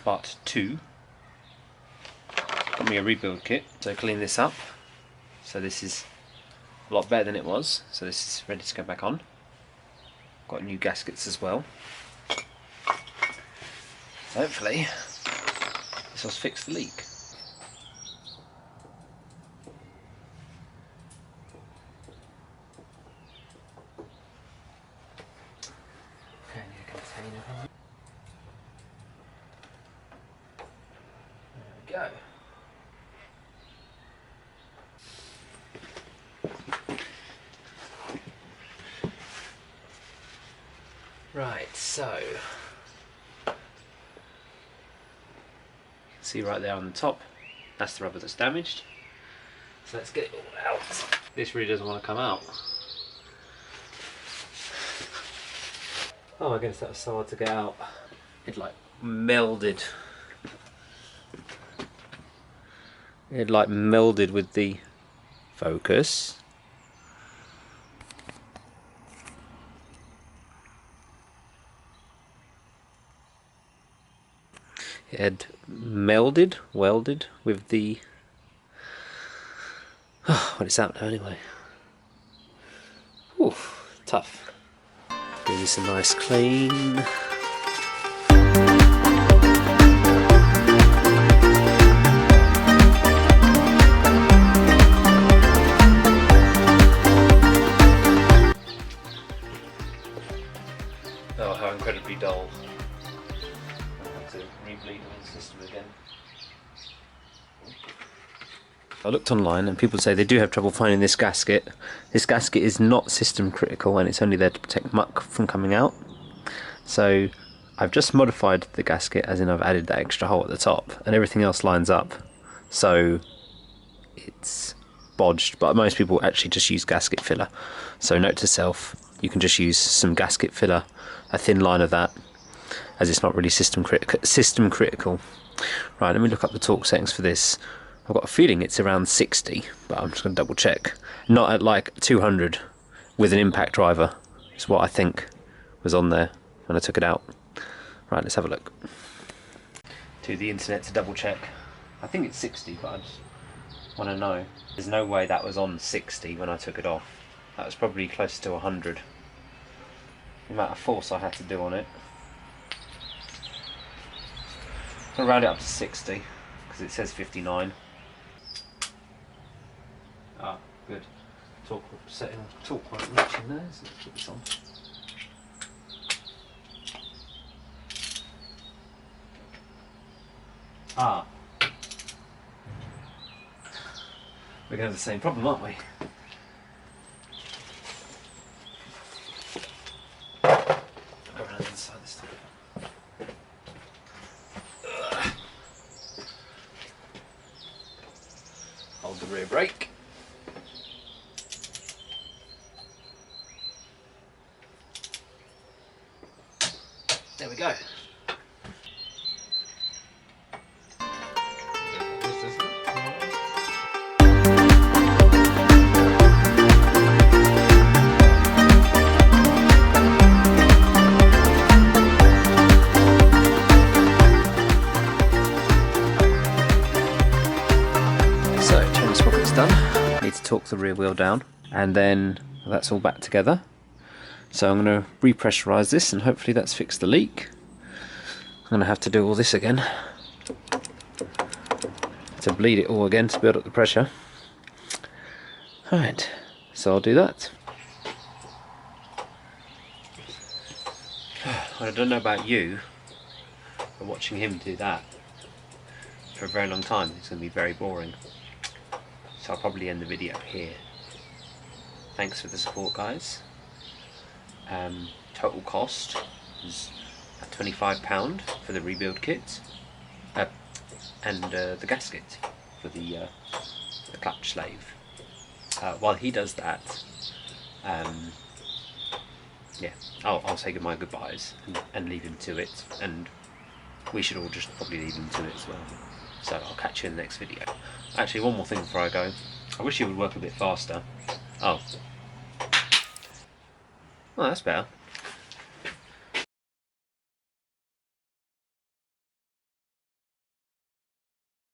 part 2. Got me a rebuild kit, so clean this up. So this is a lot better than it was, so this is ready to go back on. Got new gaskets as well. So hopefully this will fix the leak. Okay, new container. There we go. Right, so you can see right there on the top, that's the rubber that's damaged. So let's get it all out. This really doesn't want to come out. Oh my goodness, that was so hard to get out. It like melded. It like melded with the focus. It had welded with the... Oh, well, it's out now anyway. Ooh, tough. Give this a nice clean. Oh, how incredibly dull. To re-bleed the system again. I looked online and people say they do have trouble finding this gasket. This gasket is not system critical and it's only there to protect muck from coming out. So I've just modified the gasket, as in I've added that extra hole at the top, and everything else lines up. So it's bodged, but most people actually just use gasket filler. So note to self, you can just use some gasket filler, a thin line of that, as it's not really system critical. Right, let me look up the torque settings for this. I've got a feeling it's around 60, but I'm just going to double check. Not at like 200 with an impact driver, is what I think was on there when I took it out. Right, let's have a look. To the internet to double check. I think it's 60, but I just want to know. There's no way that was on 60 when I took it off. That was probably close to 100. The amount of force I had to do on it. I'm going to round it up to 60 because it says 59. Ah, good. Torque setting, torque point matching there, so let's put this on. Ah. We're going to have the same problem, aren't we? Go around inside this time. Hold the rear brake. There we go. Done. Need to torque the rear wheel down, and then that's all back together. So I'm going to repressurize this and hopefully that's fixed the leak. I'm going to have to do all this again to bleed it all again to build up the pressure. Alright, so I'll do that. I don't know about you, but watching him do that for a very long time, it's going to be very boring. So I'll probably end the video here. Thanks for the support, guys. Total cost was £25 for the rebuild kit, and the gasket for the clutch slave. While he does that, yeah, I'll say my goodbyes and leave him to it, and we should all just probably leave him to it as well. So I'll catch you in the next video. Actually, one more thing before I go. I wish it would work a bit faster. Oh, that's better.